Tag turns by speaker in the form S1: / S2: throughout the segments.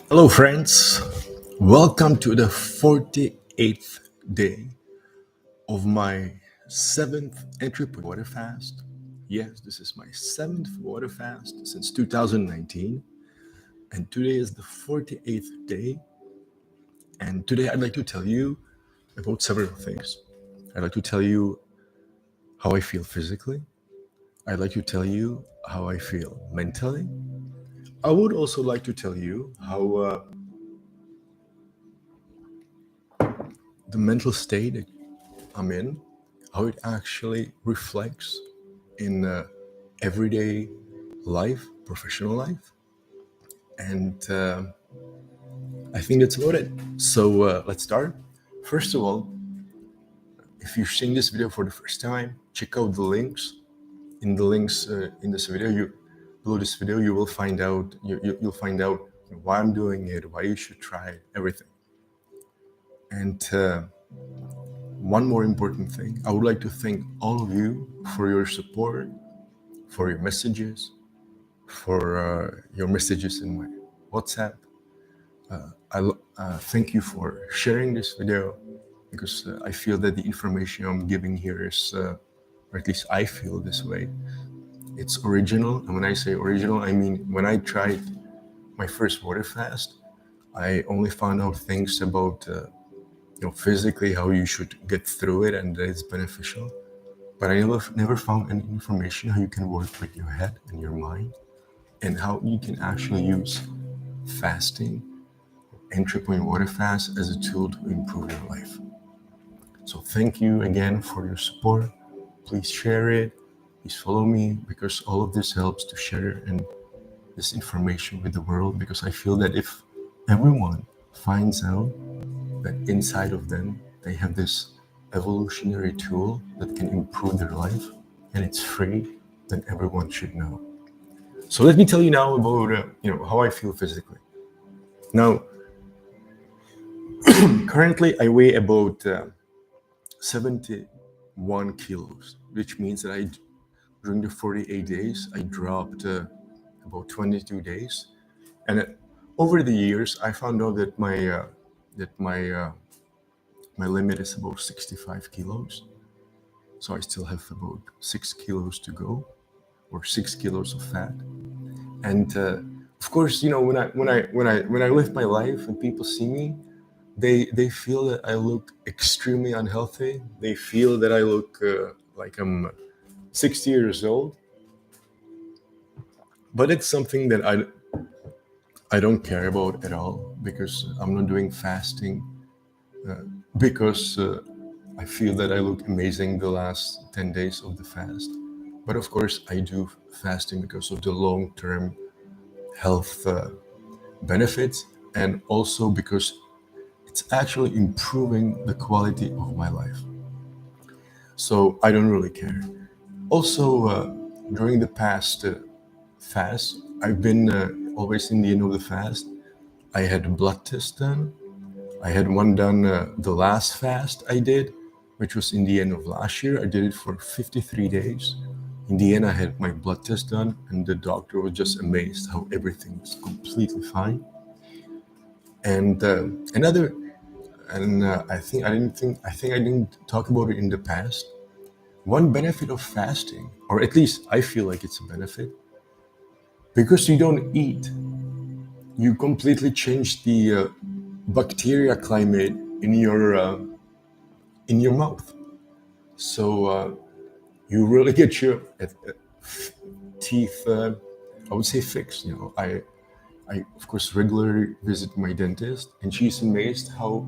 S1: Hello, friends. Welcome to the 48th day of my seventh Entrypoint Waterfast. Yes, this is my seventh Waterfast since 2019, and today is the 48th day. And today I'd like to tell you about several things. I'd like to tell you how I feel physically. I'd like to tell you how I feel mentally. I would also like to tell you how the mental state that I'm in, how it actually reflects in everyday life, professional life. And I think that's about it. So let's start. First of all, if you're seeing this video for the first time, check out the links. In the links in this video, below this video, you will find out you'll find out why I'm doing it, why you should try it, everything. And one more important thing, I would like to thank all of you for your support, for your messages, for your messages in my WhatsApp. I thank you for sharing this video because I feel that the information I'm giving here is, or at least I feel this way, it's original. And when I say original, I mean when I tried my first water fast, I only found out things about physically how you should get through it and that it's beneficial. But I never found any information how you can work with your head and your mind and how you can actually use fasting, Entrypoint Waterfast as a tool to improve your life. So thank you again for your support. Please share it. Please follow me because all of this helps to share and this information with the world, because I feel that if everyone finds out that inside of them they have this evolutionary tool that can improve their life and it's free, then everyone should know. So let me tell you now about how I feel physically. Now, currently I weigh about 71 kilos, which means that during the 48 days I dropped about 22 days, and over the years I found out that my limit is about 65 kilos. So I still have about 6 kilos to go, or 6 kilos of fat. And of course, when I live my life and people see me, they feel that I look extremely unhealthy. They feel that I look like I'm 60 years old. But it's something that I don't care about at all, because I'm not doing fasting because I feel that I look amazing the last 10 days of the fast. But of course, I do fasting because of the long-term health benefits, and also because it's actually improving the quality of my life. So I don't really care. Also, during the past fast, I've been always in the end of the fast. I had a blood test done. I had one done the last fast I did, which was in the end of last year. I did it for 53 days. In the end, I had my blood test done, and the doctor was just amazed how everything was completely fine. And I think I didn't talk about it in the past. One benefit of fasting, or at least I feel like it's a benefit, because you don't eat, you completely change the bacteria climate in your mouth. So you really get your teeth, I would say, fixed. I of course regularly visit my dentist, and she's amazed how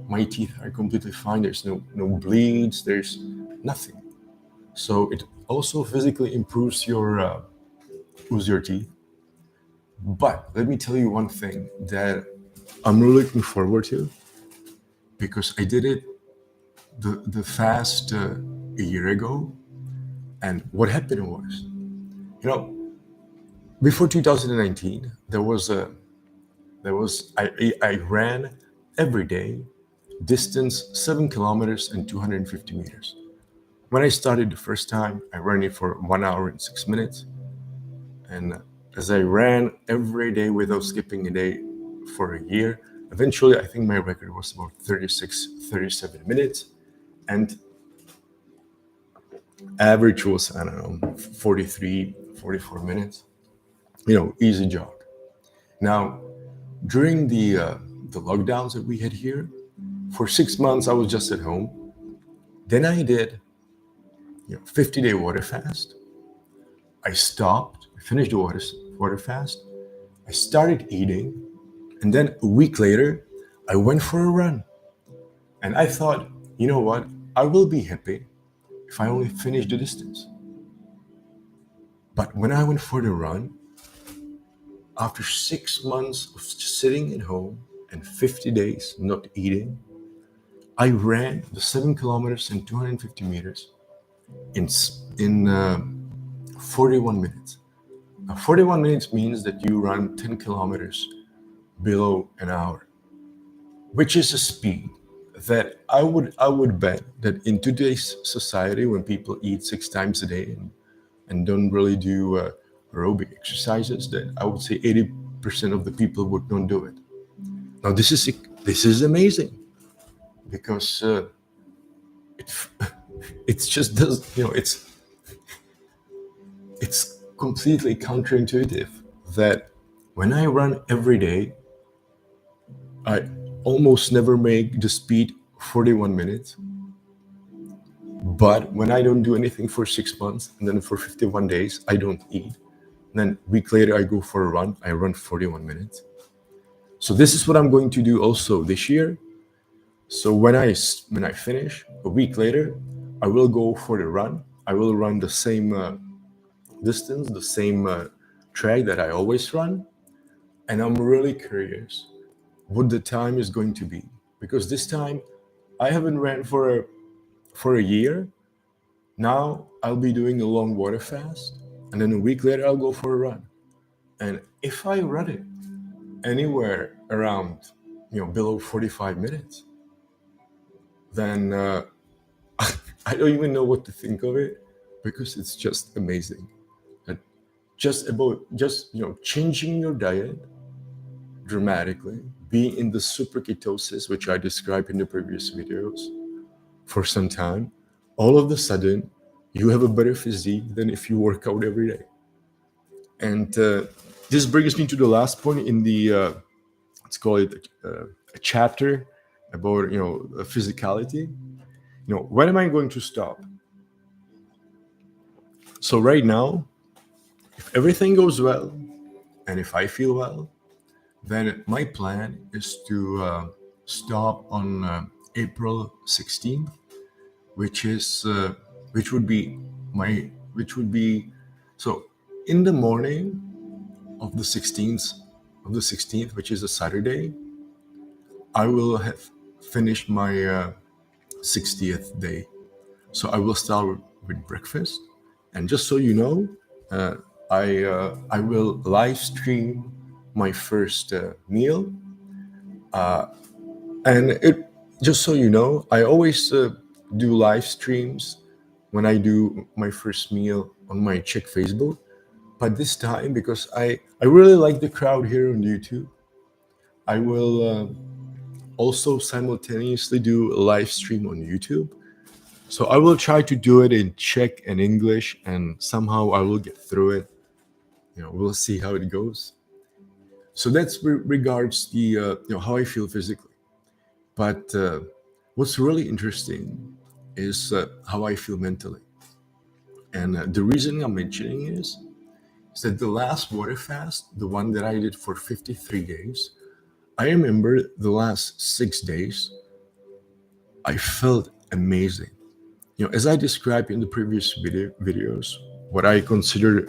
S1: my teeth are completely fine. There's no bleeds. There's nothing. So it also physically improves your teeth. But let me tell you one thing that I'm really looking forward to, because I did it the fast a year ago, and what happened was, before 2019, I ran every day, distance 7 kilometers and 250 meters. When I started the first time, I ran it for 1 hour and 6 minutes. And as I ran every day without skipping a day for a year. Eventually, I think my record was about 36, 37 minutes. And average was, I don't know, 43, 44 minutes. Easy jog. Now, during the lockdowns that we had here, for 6 months, I was just at home. Then I did 50-day water fast. I stopped, I finished the water fast. I started eating. And then a week later, I went for a run. And I thought, you know what? I will be happy if I only finish the distance. But when I went for the run, after 6 months of sitting at home and 50 days not eating, I ran the 7 kilometers and 250 meters in 41 minutes. Now, 41 minutes means that you run 10 kilometers below an hour, which is a speed that I would bet that in today's society, when people eat 6 times a day and don't really do aerobic exercises, that I would say 80% of the people would not do it. Now this is amazing, because it's just does it's completely counterintuitive that when I run every day, I almost never make the speed 41 minutes. But when I don't do anything for 6 months, and then for 51 days, I don't eat. And then a week later, I go for a run. I run 41 minutes. So this is what I'm going to do also this year. So when I finish, a week later, I will go for the run. I will run the same distance, the same track that I always run. And I'm really curious what the time is going to be, because this time I haven't ran for a year. Now I'll be doing a long water fast, and then a week later I'll go for a run. And if I run it anywhere around below 45 minutes, then I don't even know what to think of it, because it's just amazing. And just changing your diet dramatically, being in the superketosis, which I described in the previous videos, for some time, all of a sudden you have a better physique than if you work out every day. And this brings me to the last point in the let's call it a chapter about physicality. When am I going to stop? So right now, if everything goes well and if I feel well, then my plan is to stop on April 16th, which would be so in the morning of the 16th, which is a Saturday, I will have finished my 60th day. So I will start with breakfast, and just so you know, I will live stream my first meal, and just so you know, I always do live streams when I do my first meal on my Czech Facebook. But this time, because I really like the crowd here on YouTube, I will also simultaneously do a live stream on YouTube. So I will try to do it in Czech and English, and somehow I will get through it. We'll see how it goes. So that's regards the how I feel physically. But what's really interesting is how I feel mentally. And the reason I'm mentioning is that the last water fast, the one that I did for 53 days, I remember the last 6 days, I felt amazing. As I described in the previous videos, what I consider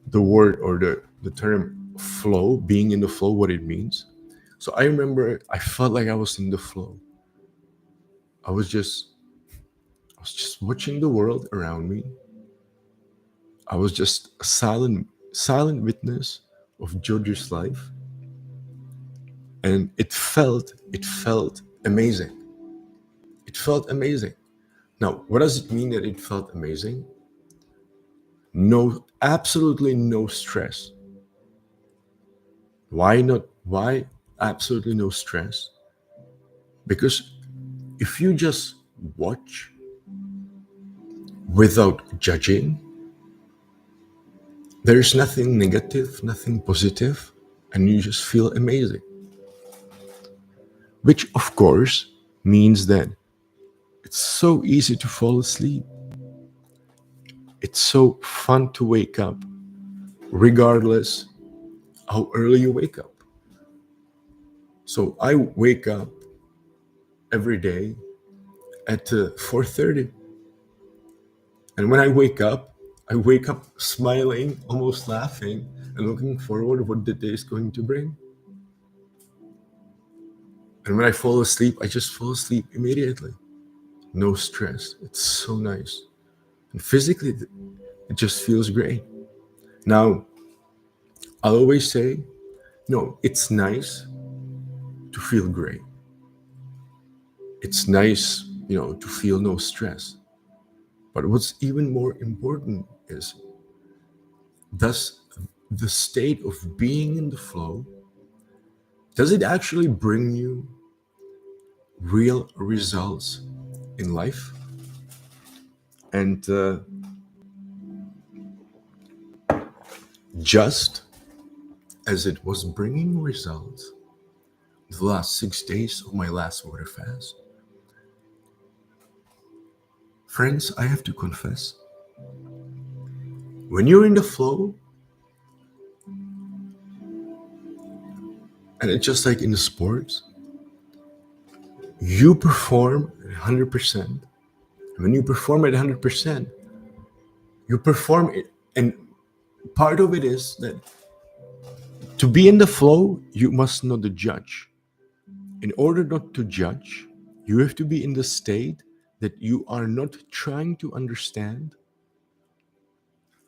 S1: the word or the term flow, being in the flow, what it means. So I remember I felt like I was in the flow. I was just watching the world around me. I was just a silent witness of George's life. And it felt amazing. It felt amazing. Now, what does it mean that it felt amazing? Absolutely no stress. Why not? Why? absolutely no stress. Because if you just watch without judging, there's nothing negative, nothing positive, and you just feel amazing. Which, of course, means that it's so easy to fall asleep. It's so fun to wake up, regardless how early you wake up. So I wake up every day at 4:30. And when I wake up smiling, almost laughing, and looking forward to what the day is going to bring. And when I fall asleep, I just fall asleep immediately. No stress. It's so nice. And physically, it just feels great. Now, I'll always say, no, it's nice to feel great. It's nice, to feel no stress. But what's even more important is, does the state of being in the flow, does it actually bring you real results in life? And just as it was bringing results the last 6 days of my last water fast, friends, I have to confess, when you're in the flow, and it's just like in the sports, you perform at 100%. And when you perform at 100%, you perform it. And part of it is that to be in the flow, you must not judge. In order not to judge, you have to be in the state that you are not trying to understand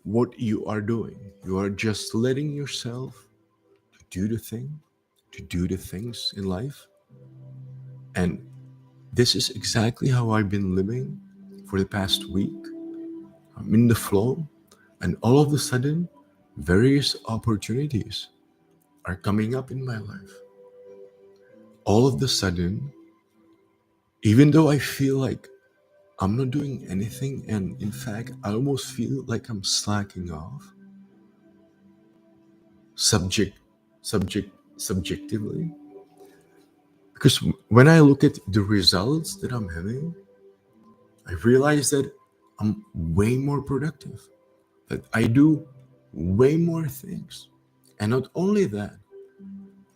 S1: what you are doing. You are just letting yourself to do the thing, to do the things in life. And this is exactly how I've been living for the past week. I'm in the flow, and all of a sudden, various opportunities are coming up in my life. All of a sudden, even though I feel like I'm not doing anything, and in fact, I almost feel like I'm slacking off, subjectively. Because when I look at the results that I'm having, I realize that I'm way more productive, that I do way more things. And not only that,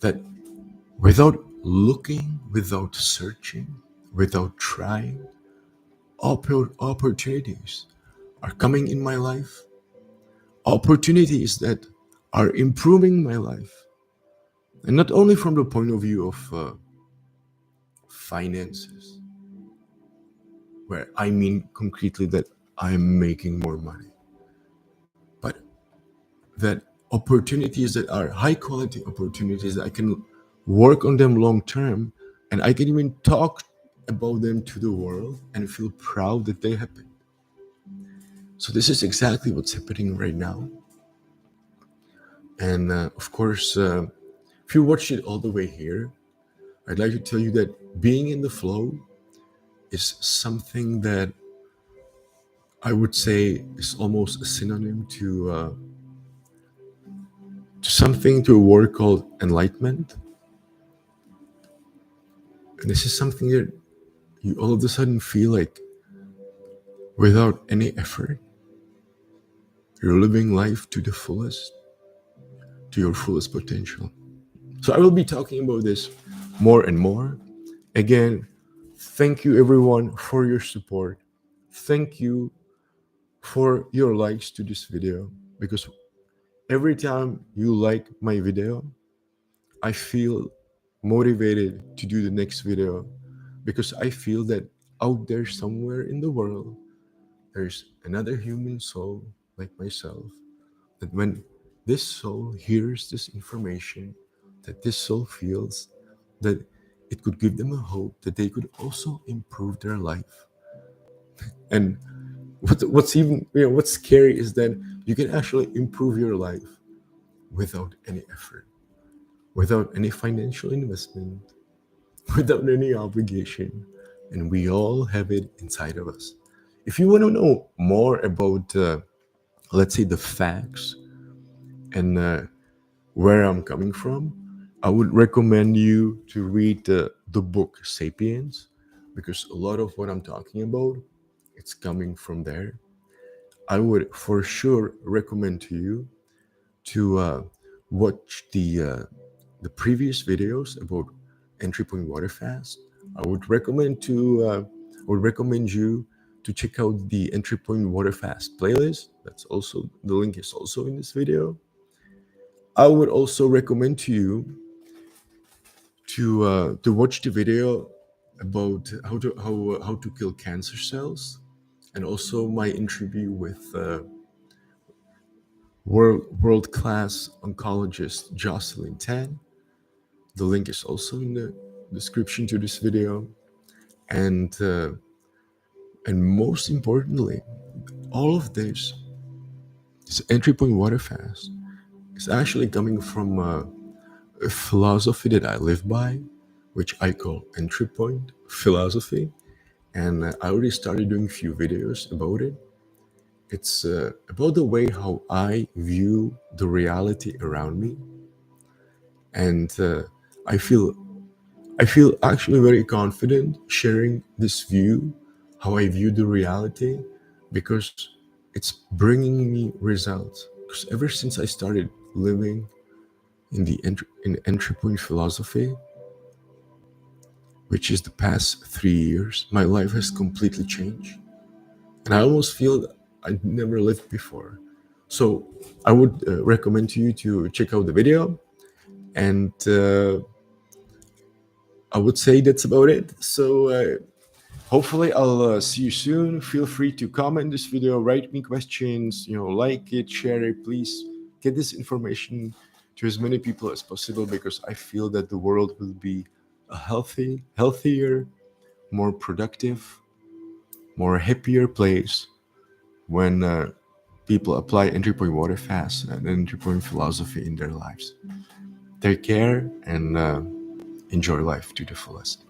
S1: that without looking, without searching, without trying, opportunities are coming in my life, opportunities that are improving my life. And not only from the point of view of finances, where I mean concretely that I'm making more money, but that opportunities that are high quality opportunities that I can work on them long term, and I can even talk about them to the world and feel proud that they happened. So this is exactly what's happening right now. And of course, if you watched it all the way here, I'd like to tell you that being in the flow is something that I would say is almost a synonym to something, to a word called enlightenment. And this is something that you all of a sudden feel like, without any effort, you're living life to the fullest, to your fullest potential. So I will be talking about this more and more. Again, thank you everyone for your support. Thank you for your likes to this video, because every time you like my video, I feel motivated to do the next video, because I feel that out there somewhere in the world, there's another human soul like myself, that when this soul hears this information, that this soul feels that it could give them a hope that they could also improve their life. And what's scary is that you can actually improve your life without any effort, without any financial investment, without any obligation, and we all have it inside of us. If you want to know more about, let's say, the facts and where I'm coming from, I would recommend you to read the book Sapiens, because a lot of what I'm talking about, it's coming from there. I would for sure recommend to you to watch the previous videos about Entrypoint Waterfast. I would recommend you to check out the Entrypoint Waterfast playlist. That's also, the link is also in this video. I would also recommend to you to watch the video about how to kill cancer cells, and also my interview with world class oncologist Jocelyn Tan. The link is also in the description to this video, and most importantly, all of this Entrypoint Waterfast is actually coming from a philosophy that I live by, which I call Entrypoint philosophy, and I already started doing a few videos about it. It's about the way how I view the reality around me, and I feel actually very confident sharing this view, how I view the reality, because it's bringing me results. Because ever since I started living in in entry point philosophy, which is the past 3 years, my life has completely changed, and I almost feel that I'd never lived before. So I would recommend to you to check out the video, and I would say that's about it. So hopefully I'll see you soon. Feel free to comment this video, write me questions, like it, share it. Please get this information to as many people as possible, because I feel that the world will be a healthier, more productive, more happier place when people apply Entrypoint Waterfast and Entrypoint philosophy in their lives. Take care and enjoy life to the fullest.